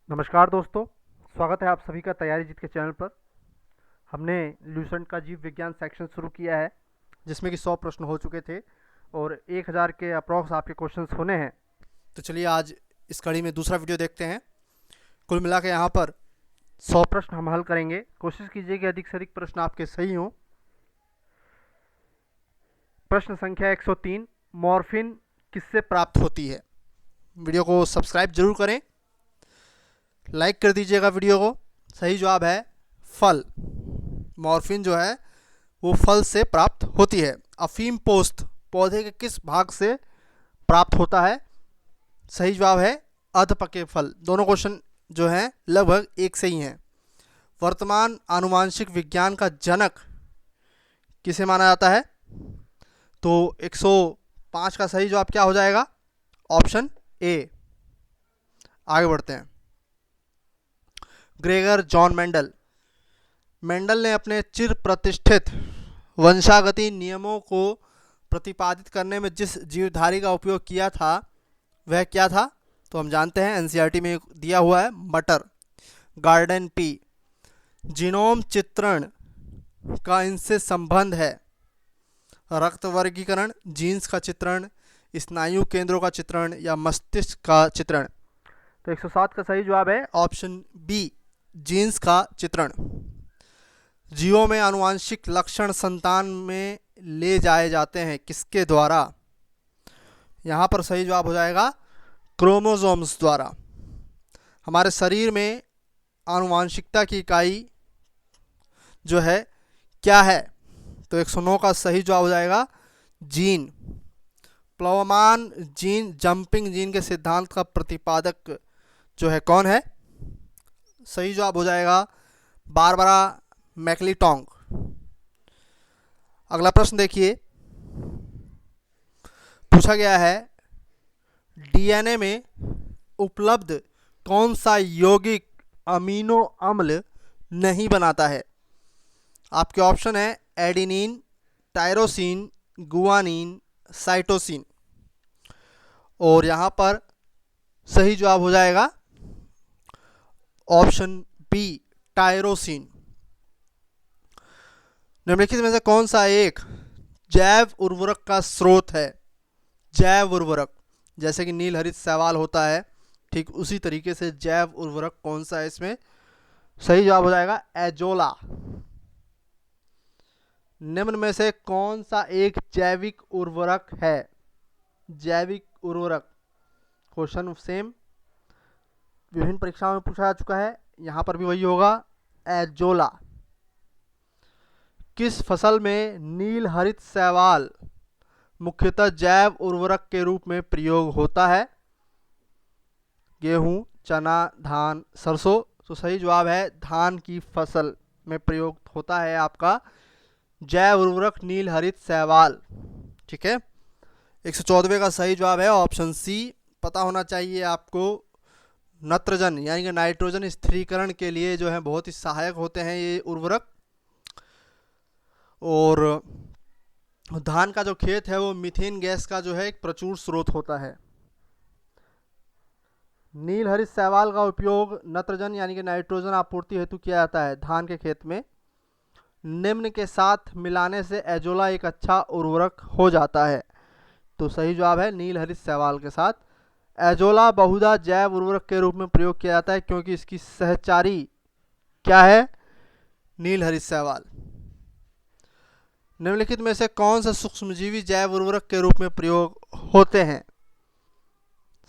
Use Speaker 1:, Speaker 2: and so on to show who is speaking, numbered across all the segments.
Speaker 1: नमस्कार दोस्तों, स्वागत है आप सभी का तैयारी जीत के चैनल पर। हमने ल्यूसेंट का जीव विज्ञान सेक्शन शुरू किया है, जिसमें कि 100 प्रश्न हो चुके थे और 1000 के अप्रॉक्स आपके क्वेश्चंस होने हैं। तो चलिए आज इस कड़ी में दूसरा वीडियो देखते हैं। कुल मिला के यहाँ पर 100 प्रश्न हम हल करेंगे। कोशिश कीजिए कि अधिक से अधिक प्रश्न आपके सही हों। प्रश्न संख्या 103, मॉर्फिन किससे प्राप्त होती है? वीडियो को सब्सक्राइब जरूर करें, लाइक कर दीजिएगा वीडियो को। सही जवाब है फल। मॉर्फिन जो है वो फल से प्राप्त होती है। अफीम पोस्त पौधे के किस भाग से प्राप्त होता है? सही जवाब है अध पके फल। दोनों क्वेश्चन जो हैं लगभग एक से ही हैं। वर्तमान आनुवांशिक विज्ञान का जनक किसे माना जाता है? तो 105 का सही जवाब क्या हो जाएगा? Option A. आगे बढ़ते हैं। Gregor John Mendel. मेंडल ने अपने चिर प्रतिष्ठित वंशागति नियमों को प्रतिपादित करने में जिस जीवधारी का उपयोग किया था वह क्या था? तो हम जानते हैं, एनसीईआरटी में दिया हुआ है, मटर। Garden pea. जीनोम चित्रण का इनसे संबंध है? रक्त वर्गीकरण, जीन्स का चित्रण, स्नायु केंद्रों का चित्रण या मस्तिष्क का चित्रण? तो 107 का सही जवाब है ऑप्शन बी, जीन्स का चित्रण। जीवों में आनुवांशिक लक्षण संतान में ले जाए जाते हैं किसके द्वारा? यहाँ पर सही जवाब हो जाएगा क्रोमोसोम्स द्वारा। हमारे शरीर में आनुवांशिकता की इकाई जो है क्या है? तो 109 का सही जवाब हो जाएगा जीन। प्लवमान जीन जंपिंग जीन के सिद्धांत का प्रतिपादक जो है कौन है? सही जवाब हो जाएगा बारबरा मैक्लीटोंग। अगला प्रश्न देखिए, पूछा गया है डीएनए में उपलब्ध कौन सा यौगिक अमीनो अम्ल नहीं बनाता है? आपके ऑप्शन है एडिनिन, टायरोसिन, गुआनिन, साइटोसिन। और यहाँ पर सही जवाब हो जाएगा ऑप्शन बी, टायरोसिन। निम्नलिखित में से कौन सा एक जैव उर्वरक का स्रोत है? जैव उर्वरक, जैसे कि नील हरित शैवाल होता है, ठीक उसी तरीके से जैव उर्वरक कौन सा है इसमें? सही जवाब हो जाएगा एजोला। निम्न में से कौन सा एक जैविक उर्वरक है? जैविक उर्वरक क्वेश्चन सेम विभिन्न परीक्षाओं में पूछा जा चुका है, यहां पर भी वही होगा, एजोला। किस फसल में नील हरित शैवाल मुख्यतः जैव उर्वरक के रूप में प्रयोग होता है? गेहूं, चना, धान, सरसों। तो सही जवाब है धान की फसल में प्रयोग होता है आपका जैव उर्वरक नील हरित शैवाल। ठीक है। 114वें का सही जवाब है ऑप्शन सी। पता होना चाहिए आपको, नत्रजन यानी कि नाइट्रोजन स्थिरीकरण के लिए जो है बहुत ही सहायक होते हैं ये उर्वरक। और धान का जो खेत है वो मीथेन गैस का जो है एक प्रचुर स्रोत होता है। नील हरित शैवाल का उपयोग नत्रजन यानी कि नाइट्रोजन आपूर्ति हेतु किया जाता है धान के खेत में। निम्न के साथ मिलाने से एजोला एक अच्छा उर्वरक हो जाता है। तो सही जवाब है नील हरित शैवाल के साथ एजोला बहुधा जैव उर्वरक के रूप में प्रयोग किया जाता है, क्योंकि इसकी सहचारी क्या है? नील हरित शैवाल। निम्नलिखित में से कौन सा सूक्ष्मजीवी जैव उर्वरक के रूप में प्रयोग होते हैं?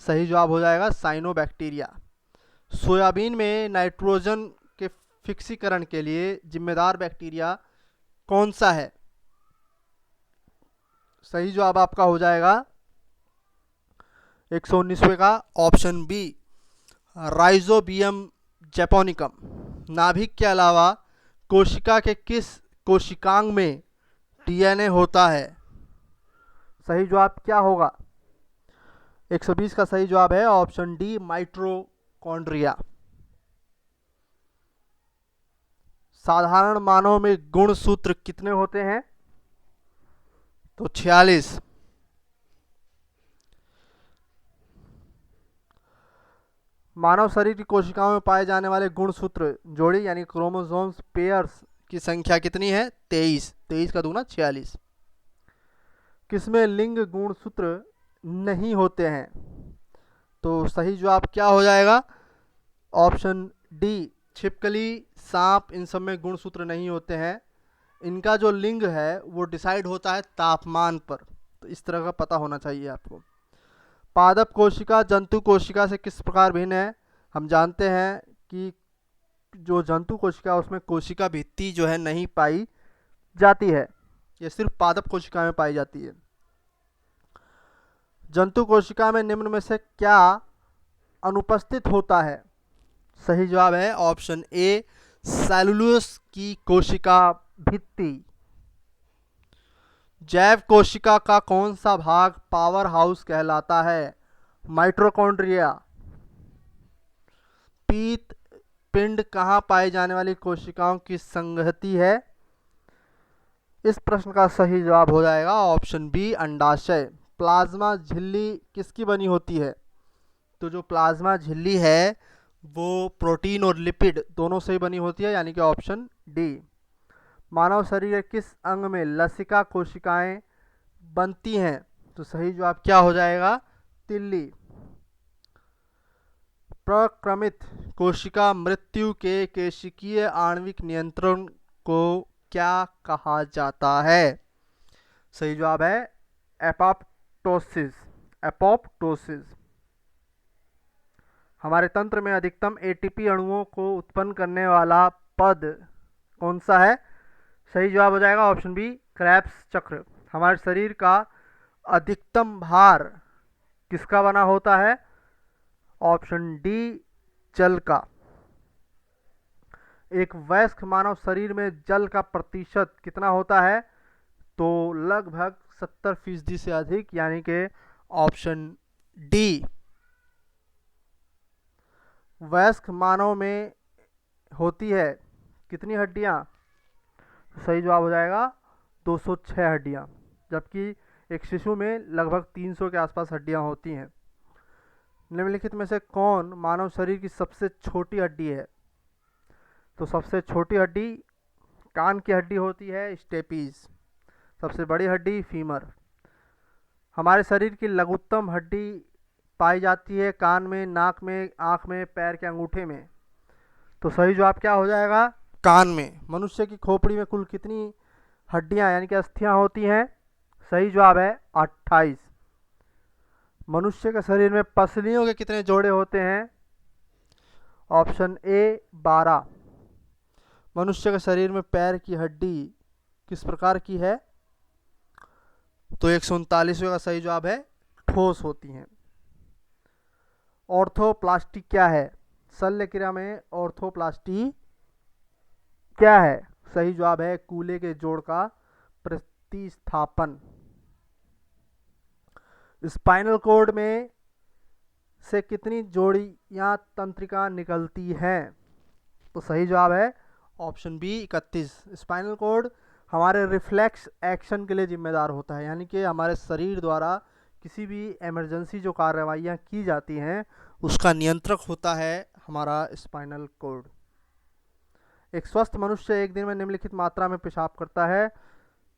Speaker 1: सही जवाब हो जाएगा साइनोबैक्टीरिया। सोयाबीन में नाइट्रोजन के फिक्सीकरण के लिए जिम्मेदार बैक्टीरिया कौन सा है? सही जवाब आपका हो जाएगा 119वें का ऑप्शन बी, राइजोबियम जैपोनिकम। नाभिक के अलावा कोशिका के किस कोशिकांग में डीएनए होता है? सही जवाब क्या होगा? 120 का सही जवाब है ऑप्शन डी, माइटोकॉन्ड्रिया। साधारण मानव में गुण सूत्र कितने होते हैं? तो 46। मानव शरीर की कोशिकाओं में पाए जाने वाले गुणसूत्र जोड़ी यानी क्रोमोसोम्स पेयर्स की संख्या कितनी है? 23। 23 का दूना 46। किसमें लिंग गुणसूत्र नहीं होते हैं? तो सही जवाब क्या हो जाएगा? ऑप्शन डी, छिपकली, सांप, इन सब में गुणसूत्र नहीं होते हैं। इनका जो लिंग है वो डिसाइड होता है तापमान पर, तो इस तरह का पता होना चाहिए आपको। पादप कोशिका जंतु कोशिका से किस प्रकार भिन्न है? हम जानते हैं कि जो जंतु कोशिका उसमें कोशिका भित्ति जो है नहीं पाई जाती है, ये सिर्फ पादप कोशिका में पाई जाती है। जंतु कोशिका में निम्न में से क्या अनुपस्थित होता है? सही जवाब है ऑप्शन ए, सेलुलोस की कोशिका भित्ति। जैव कोशिका का कौन सा भाग पावर हाउस कहलाता है? माइटोकॉन्ड्रिया। पीत पिंड कहाँ पाई जाने वाली कोशिकाओं की संगति है? इस प्रश्न का सही जवाब हो जाएगा ऑप्शन बी, अंडाशय। प्लाज्मा झिल्ली किसकी बनी होती है? तो जो प्लाज्मा झिल्ली है वो प्रोटीन और लिपिड दोनों से ही बनी होती है, यानी कि ऑप्शन डी। मानव शरीर के किस अंग में लसिका कोशिकाएं बनती हैं? तो सही जवाब क्या हो जाएगा? तिल्ली। प्रक्रमित कोशिका मृत्यु के केशिकीय आणविक नियंत्रण को क्या कहा जाता है? सही जवाब है एपोप्टोसिस। एपोप्टोसिस। हमारे तंत्र में अधिकतम एटीपी अणुओं को उत्पन्न करने वाला पद कौन सा है? सही जवाब हो जाएगा ऑप्शन बी, क्रेब्स चक्र। हमारे शरीर का अधिकतम भार किसका बना होता है? ऑप्शन डी, जल का। एक वयस्क मानव शरीर में जल का प्रतिशत कितना होता है? तो लगभग 70% से अधिक, यानी कि ऑप्शन डी। वयस्क मानव में होती है कितनी हड्डियां? सही जवाब हो जाएगा 206 हड्डियां, जबकि एक शिशु में लगभग 300 के आसपास हड्डियां होती हैं। निम्नलिखित में से कौन मानव शरीर की सबसे छोटी हड्डी है? तो सबसे छोटी हड्डी कान की हड्डी होती है, स्टेपीज। सबसे बड़ी हड्डी फीमर। हमारे शरीर की लघुत्तम हड्डी पाई जाती है कान में, नाक में, आँख में, पैर के अंगूठे में। तो सही जवाब क्या हो जाएगा? कान में। मनुष्य की खोपड़ी में कुल कितनी हड्डियां यानी कि अस्थियां होती हैं? सही जवाब है 28। मनुष्य के शरीर में पसलियों के कितने जोड़े होते हैं? Option A, 12। मनुष्य के शरीर में पैर की हड्डी किस प्रकार की है? तो 139 का सही जवाब है ठोस होती हैं। ऑर्थोप्लास्टी क्या है? शल्य क्रिया में ऑर्थोप्लास्टी क्या है? सही जवाब है कूल्हे के जोड़ का प्रतिस्थापन। स्पाइनल कॉर्ड में से कितनी जोड़ियां तंत्रिका निकलती हैं? तो सही जवाब है ऑप्शन बी, 31। स्पाइनल कॉर्ड हमारे रिफ्लेक्स एक्शन के लिए जिम्मेदार होता है, यानी कि हमारे शरीर द्वारा किसी भी इमरजेंसी जो कार्रवाइयाँ की जाती हैं उसका नियंत्रक होता है हमारा स्पाइनल कॉर्ड। एक स्वस्थ मनुष्य एक दिन में निम्नलिखित मात्रा में पेशाब करता है।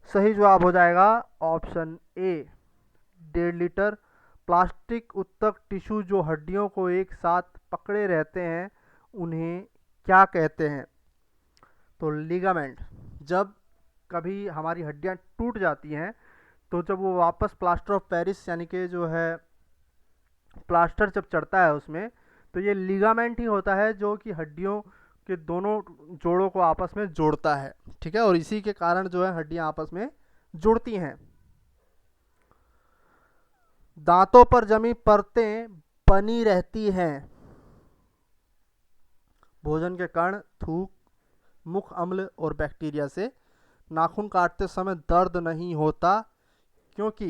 Speaker 1: सही जवाब हो जाएगा ऑप्शन ए, 1.5 लीटर। प्लास्टिक उत्तक टिश्यू जो हड्डियों को एक साथ पकड़े रहते हैं उन्हें क्या कहते हैं? तो लिगामेंट। जब कभी हमारी हड्डियां टूट जाती हैं तो जब वो वापस प्लास्टर ऑफ पेरिस यानी कि जो है प्लास्टर जब चढ़ता है उसमें, तो ये लिगामेंट ही होता है जो कि हड्डियों के दोनों जोड़ों को आपस में जोड़ता है। ठीक है, और इसी के कारण जो है हड्डियां आपस में जुड़ती हैं। दांतों पर जमी परतें बनी रहती हैं। भोजन के कण, थूक, मुख अम्ल और बैक्टीरिया से। नाखून काटते समय दर्द नहीं होता क्योंकि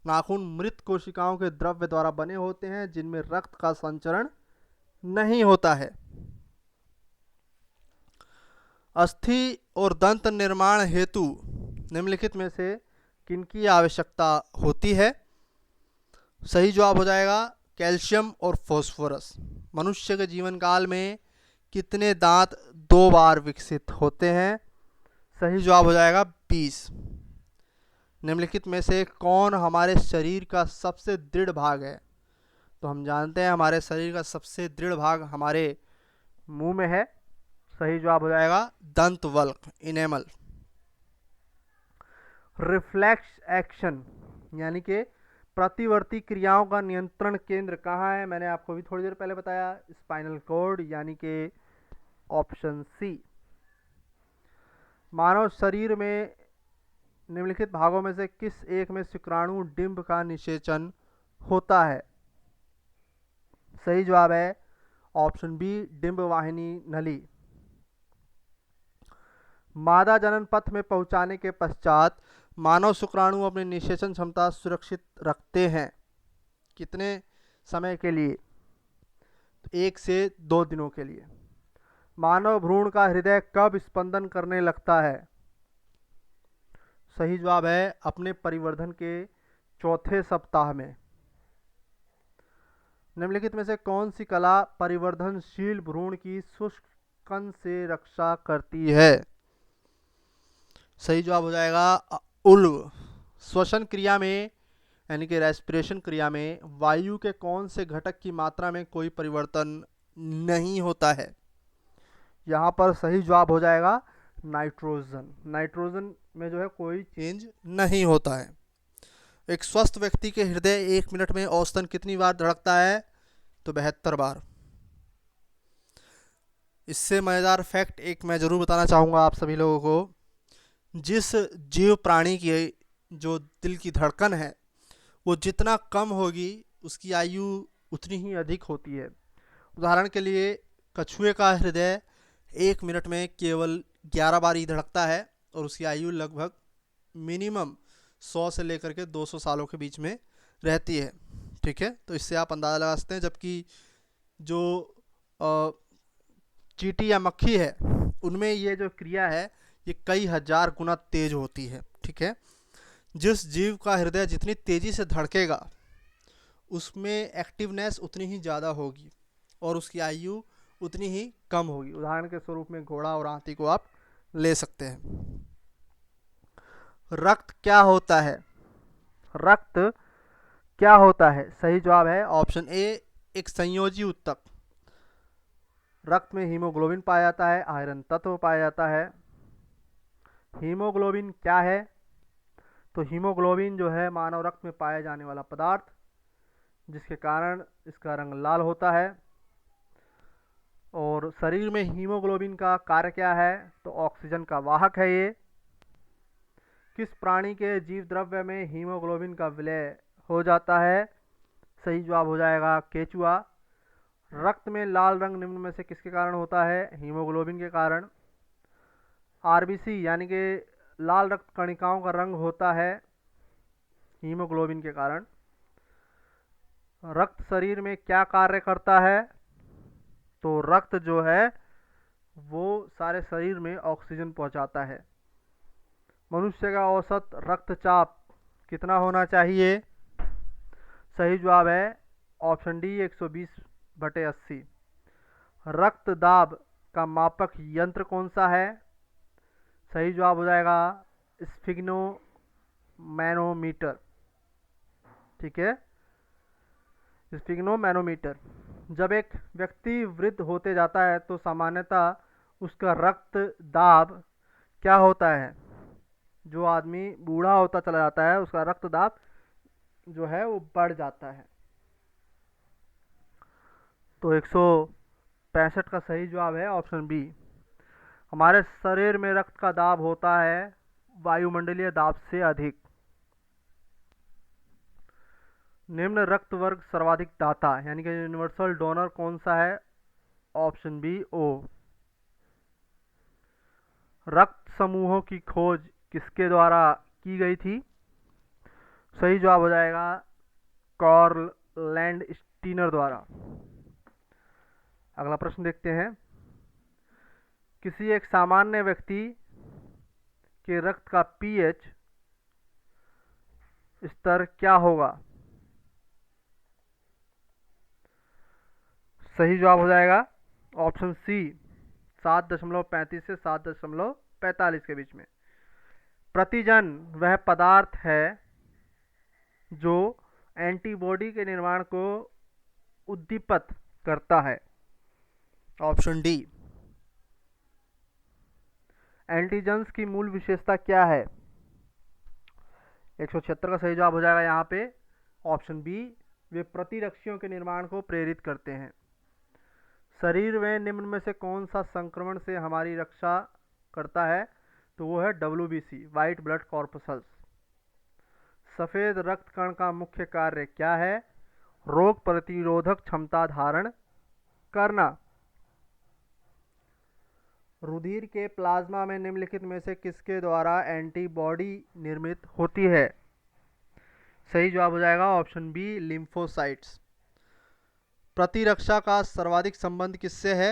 Speaker 1: नाखून मृत कोशिकाओं के द्रव्य द्वारा बने होते हैं जिनमें रक्त का संचरण नहीं होता है। अस्थि और दंत निर्माण हेतु निम्नलिखित में से किनकी आवश्यकता होती है? सही जवाब हो जाएगा कैल्शियम और फास्फोरस। मनुष्य के जीवन काल में कितने दांत 2 बार विकसित होते हैं? सही जवाब हो जाएगा 20। निम्नलिखित में से कौन हमारे शरीर का सबसे दृढ़ भाग है? तो हम जानते हैं हमारे शरीर का सबसे दृढ़ भाग हमारे मुंह में है। सही जवाब हो जाएगा दंतवल्क, इनेमल। रिफ्लेक्स एक्शन यानी कि प्रतिवर्ती क्रियाओं का नियंत्रण केंद्र कहाँ है? मैंने आपको भी थोड़ी देर पहले बताया, स्पाइनल कॉर्ड यानी कि ऑप्शन सी। मानव शरीर में निम्नलिखित भागों में से किस एक में शुक्राणु डिंब का निषेचन होता है? सही जवाब है ऑप्शन बी, डिंब वाहिनी नली। मादा जनन पथ में पहुंचाने के पश्चात मानव शुक्राणु अपनी निषेचन क्षमता सुरक्षित रखते हैं कितने समय के लिए? 1 से 2 दिनों के लिए। मानव भ्रूण का हृदय कब स्पंदन करने लगता है? सही जवाब है अपने परिवर्धन के 4थे सप्ताह में। निम्नलिखित में से कौन सी कला परिवर्धनशील भ्रूण की शुष्क कण से रक्षा करती है? सही जवाब हो जाएगा उल्व। श्वसन क्रिया में यानी कि रेस्पिरेशन क्रिया में वायु के कौन से घटक की मात्रा में कोई परिवर्तन नहीं होता है? यहाँ पर सही जवाब हो जाएगा नाइट्रोजन। नाइट्रोजन में जो है कोई चेंज नहीं होता है। एक स्वस्थ व्यक्ति के हृदय 1 मिनट में औसतन कितनी बार धड़कता है? तो 72 बार। इससे मज़ेदार फैक्ट एक मैं ज़रूर बताना चाहूँगा आप सभी लोगों को। जिस जीव प्राणी की जो दिल की धड़कन है वो जितना कम होगी उसकी आयु उतनी ही अधिक होती है। उदाहरण के लिए कछुए का हृदय 1 मिनट में केवल 11 बार ही धड़कता है और उसकी आयु लगभग मिनिमम 100 से लेकर के 200 सालों के बीच में रहती है। ठीक है, तो इससे आप अंदाज़ा लगा सकते हैं। जबकि जो चींटी या मक्खी है उनमें ये जो क्रिया है ये कई हजार गुना तेज होती है। ठीक है, जिस जीव का हृदय जितनी तेज़ी से धड़केगा उसमें एक्टिवनेस उतनी ही ज़्यादा होगी और उसकी आयु उतनी ही कम होगी। उदाहरण के स्वरूप में घोड़ा और हाथी को आप ले सकते हैं। रक्त क्या होता है? रक्त क्या होता है? सही जवाब है ऑप्शन ए, एक संयोजी ऊतक। रक्त में हीमोग्लोबिन पाया जाता है, आयरन तत्व पाया जाता है। हीमोग्लोबिन क्या है? तो हीमोग्लोबिन जो है मानव रक्त में पाया जाने वाला पदार्थ जिसके कारण इसका रंग लाल होता है। और शरीर में हीमोग्लोबिन का कार्य क्या है? तो ऑक्सीजन का वाहक है ये। किस प्राणी के जीव द्रव्य में हीमोग्लोबिन का विलय हो जाता है? सही जवाब हो जाएगा केचुआ। रक्त में लाल रंग निम्न में से किसके कारण होता है? हीमोग्लोबिन के कारण। आरबीसी यानी कि लाल रक्त कणिकाओं का रंग होता है हीमोग्लोबिन के कारण। रक्त शरीर में क्या कार्य करता है? तो रक्त जो है वो सारे शरीर में ऑक्सीजन पहुंचाता है। मनुष्य का औसत रक्तचाप कितना होना चाहिए? सही जवाब है ऑप्शन डी, 120/80। रक्त दाब का मापक यंत्र कौन सा है? सही जवाब हो जाएगा स्फिग्नोमैनोमीटर। ठीक है, स्फिग्नोमैनोमीटर। जब एक व्यक्ति वृद्ध होते जाता है तो सामान्यतः उसका रक्त दाब क्या होता है? जो आदमी बूढ़ा होता चला जाता है उसका रक्त दाब जो है वो बढ़ जाता है। तो 165 का सही जवाब है ऑप्शन बी। हमारे शरीर में रक्त का दाब होता है वायुमंडलीय दाब से अधिक। निम्न रक्त वर्ग सर्वाधिक दाता यानी कि यूनिवर्सल डोनर कौन सा है? ऑप्शन बी, ओ। रक्त समूहों की खोज किसके द्वारा की गई थी? सही जवाब हो जाएगा कार्ल लैंडस्टीनर द्वारा। अगला प्रश्न देखते हैं। किसी एक सामान्य व्यक्ति के रक्त का पीएच स्तर क्या होगा? सही जवाब हो जाएगा ऑप्शन सी, 7.35 से 7.45 के बीच में। प्रतिजन वह पदार्थ है जो एंटीबॉडी के निर्माण को उद्दीपित करता है। Option D. एंटीजेंस की मूल विशेषता क्या है? 176 का सही जवाब हो जाएगा यहाँ पे ऑप्शन बी, वे प्रतिरक्षियों के निर्माण को प्रेरित करते हैं। शरीर में निम्न में से कौन सा संक्रमण से हमारी रक्षा करता है? तो वो है WBC, वाइट ब्लड कॉर्पसल्स। सफ़ेद रक्त कण का मुख्य कार्य क्या है? रोग प्रतिरोधक क्षमता धारण करना। रुधिर के प्लाज्मा में निम्नलिखित में से किसके द्वारा एंटीबॉडी निर्मित होती है? सही जवाब हो जाएगा ऑप्शन बी, लिम्फोसाइट्स। प्रतिरक्षा का सर्वाधिक संबंध किससे है?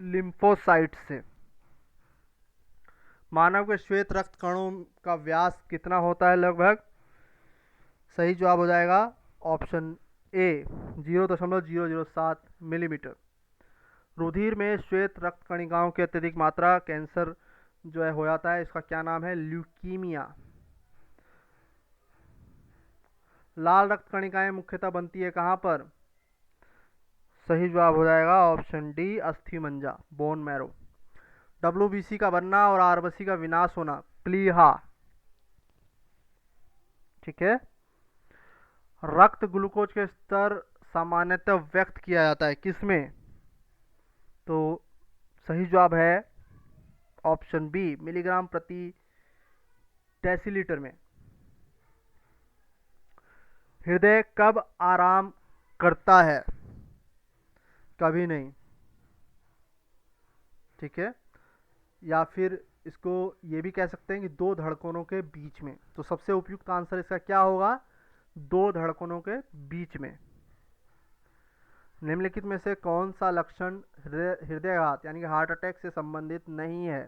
Speaker 1: लिम्फोसाइट से। मानव के श्वेत रक्त कणों का व्यास कितना होता है लगभग? सही जवाब हो जाएगा ऑप्शन ए, 0.007 मिलीमीटर। रुधिर में श्वेत रक्त कणिकाओं की अत्यधिक मात्रा कैंसर जो है हो जाता है, इसका क्या नाम है? ल्यूकीमिया। लाल रक्त कणिकाएं मुख्यतः बनती है कहाँ पर? सही जवाब हो जाएगा ऑप्शन डी, अस्थिमज्जा, बोन मैरो। WBC का बनना और RBC का विनाश होना, प्लीहा। ठीक है। रक्त ग्लूकोज के स्तर सामान्यतः व्यक्त किया जाता है किसमें? तो सही जवाब है ऑप्शन बी, मिलीग्राम प्रति डेसीलीटर में। हृदय कब आराम करता है? कभी नहीं। ठीक है। या फिर इसको ये भी कह सकते हैं कि दो धड़कनों के बीच में। तो सबसे उपयुक्त आंसर इसका क्या होगा? दो धड़कनों के बीच में। निम्नलिखित में से कौन सा लक्षण हृदयाघात यानी कि हार्ट अटैक से संबंधित नहीं है?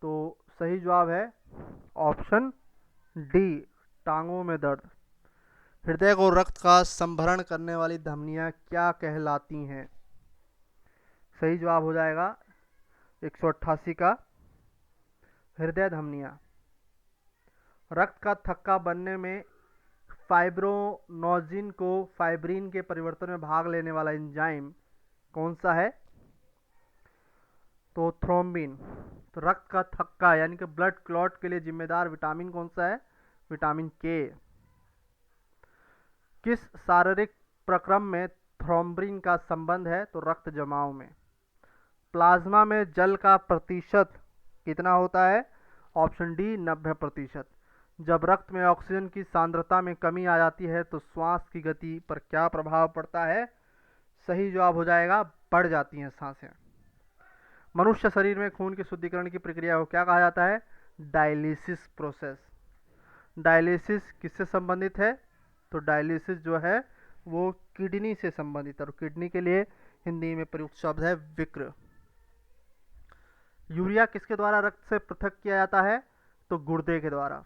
Speaker 1: तो सही जवाब है ऑप्शन डी, टांगों में दर्द। हृदय को रक्त का संभरण करने वाली धमनियां क्या कहलाती हैं? सही जवाब हो जाएगा 188 का, हृदय धमनियां। रक्त का थक्का बनने में फाइब्रोनोजिन को फाइब्रिन के परिवर्तन में भाग लेने वाला एंजाइम कौन सा है? तो थ्रोम्बिन। तो रक्त का थक्का यानी कि ब्लड क्लॉट के लिए जिम्मेदार विटामिन कौन सा है? विटामिन के। किस शारीरिक प्रक्रम में थ्रोम्बिन का संबंध है? तो रक्त जमाव में। प्लाज्मा में जल का प्रतिशत कितना होता है? Option D, 90%। जब रक्त में ऑक्सीजन की सांद्रता में कमी आ जाती है तो श्वास की गति पर क्या प्रभाव पड़ता है? सही जवाब हो जाएगा, बढ़ जाती हैं सांसें। मनुष्य शरीर में खून के शुद्धिकरण की प्रक्रिया को क्या कहा जाता है? Dialysis process. डायलिसिस किससे संबंधित है? तो डायलिसिस जो है वो किडनी से संबंधित है और किडनी के लिए हिंदी में प्रयुक्त शब्द है विक्र। यूरिया किसके द्वारा रक्त से पृथक किया जाता है? तो गुर्दे के द्वारा।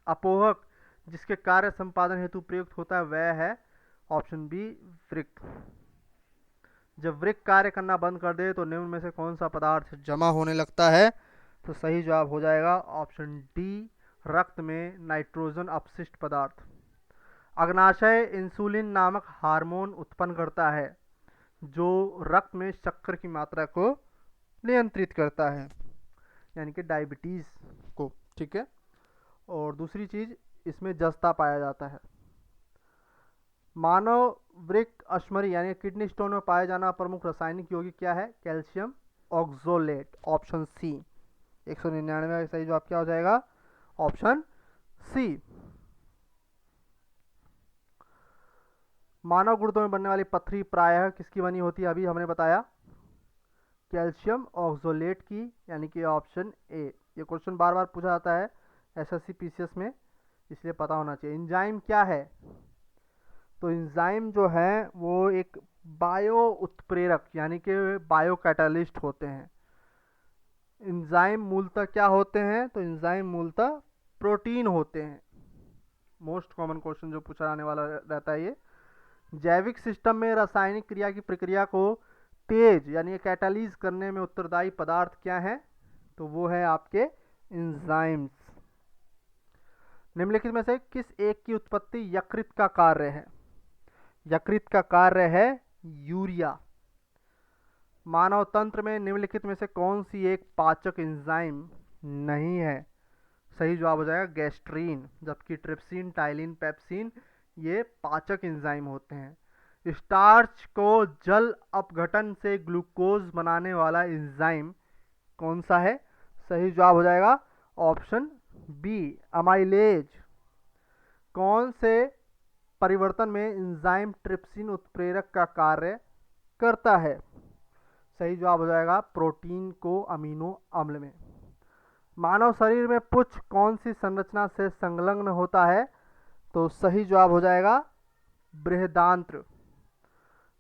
Speaker 1: अपोहक जिसके कार्य संपादन हेतु प्रयुक्त होता है वह है ऑप्शन बी, वृक्क। जब वृक्क कार्य करना बंद कर दे तो निम्न में से कौन सा पदार्थ जमा होने लगता है? तो सही जवाब हो जाएगा ऑप्शन डी, रक्त में नाइट्रोजन अपशिष्ट पदार्थ। अग्नाशय इंसुलिन नामक हार्मोन उत्पन्न करता है जो रक्त में शक्कर की मात्रा को नियंत्रित करता है यानी कि डायबिटीज को। ठीक है। और दूसरी चीज, इसमें जस्ता पाया जाता है। मानव वृक्क अश्मरी यानी किडनी स्टोन में पाया जाना प्रमुख रासायनिक यौगिक क्या है? Calcium ऑक्सोलेट, option C. 199 का सही जवाब क्या हो जाएगा? Option C. मानव गुर्दों में बनने वाली पथरी प्रायः किसकी बनी होती है? अभी हमने बताया कैल्शियम ऑक्सोलेट की, यानी कि ऑप्शन ए। ये क्वेश्चन बार बार पूछा जाता है SSC PCS में, इसलिए पता होना चाहिए। एंजाइम क्या है? तो एंजाइम जो है वो एक बायो उत्प्रेरक यानी कि बायो कैटालिस्ट होते हैं। एंजाइम मूलतः क्या होते हैं? तो एंजाइम मूलतः प्रोटीन होते हैं। मोस्ट कॉमन क्वेश्चन जो पूछा जाने वाला रहता है ये। जैविक सिस्टम में रासायनिक क्रिया की प्रक्रिया को तेज यानी कैटालिज करने में उत्तरदायी पदार्थ क्या है? तो वो है आपके एंजाइम्स। निम्नलिखित में से किस एक की उत्पत्ति यकृत का कार्य है? यकृत का कार्य है यूरिया। मानव तंत्र में निम्नलिखित में से कौन सी एक पाचक एंजाइम नहीं है? सही जवाब हो जाएगा गैस्ट्रीन, जबकि ट्रिप्सिन, टाइलिन, पेप्सिन ये पाचक एंजाइम होते हैं। स्टार्च को जल अपघटन से ग्लूकोज बनाने वाला एंजाइम कौन सा है? सही जवाब हो जाएगा ऑप्शन बी, अमाइलेज। कौन से परिवर्तन में एंजाइम ट्रिप्सिन उत्प्रेरक का कार्य करता है? सही जवाब हो जाएगा प्रोटीन को अमीनो अम्ल में। मानव शरीर में पुच्छ कौन सी संरचना से संलग्न होता है? तो सही जवाब हो जाएगा बृहदांत्र।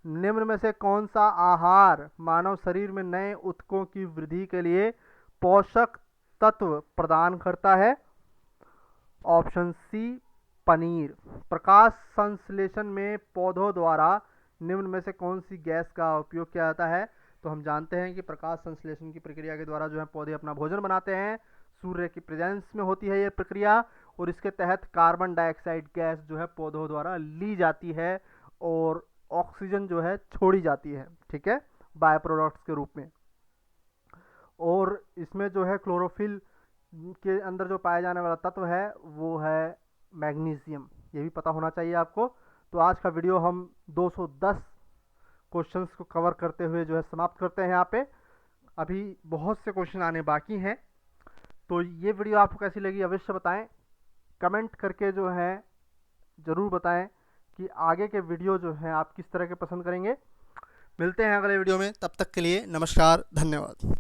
Speaker 1: निम्न में से कौन सा आहार मानव शरीर में नए ऊतकों की वृद्धि के लिए पोषक तत्व प्रदान करता है? Option C, paneer. प्रकाश संश्लेषण में पौधों द्वारा निम्न में से कौन सी गैस का उपयोग किया जाता है? तो हम जानते हैं कि प्रकाश संश्लेषण की प्रक्रिया के द्वारा जो है पौधे अपना भोजन बनाते हैं। सूर्य की प्रेजेंस में होती है ये प्रक्रिया, और इसके तहत कार्बन डाइऑक्साइड गैस जो है पौधों द्वारा ली जाती है और ऑक्सीजन जो है छोड़ी जाती है, ठीक है, बाय प्रोडक्ट्स के रूप में। और इसमें जो है क्लोरोफिल के अंदर जो पाया जाने वाला तत्व है वो है मैग्नीशियम, ये भी पता होना चाहिए आपको। तो आज का वीडियो हम 210 क्वेश्चंस को कवर करते हुए जो है समाप्त करते हैं यहाँ पे। अभी बहुत से क्वेश्चन आने बाकी हैं, तो ये वीडियो आपको कैसी लगी अवश्य बताएं। कमेंट करके जो है ज़रूर बताएं कि आगे के वीडियो जो हैं आप किस तरह के पसंद करेंगे। मिलते हैं अगले वीडियो में, तब तक के लिए नमस्कार, धन्यवाद।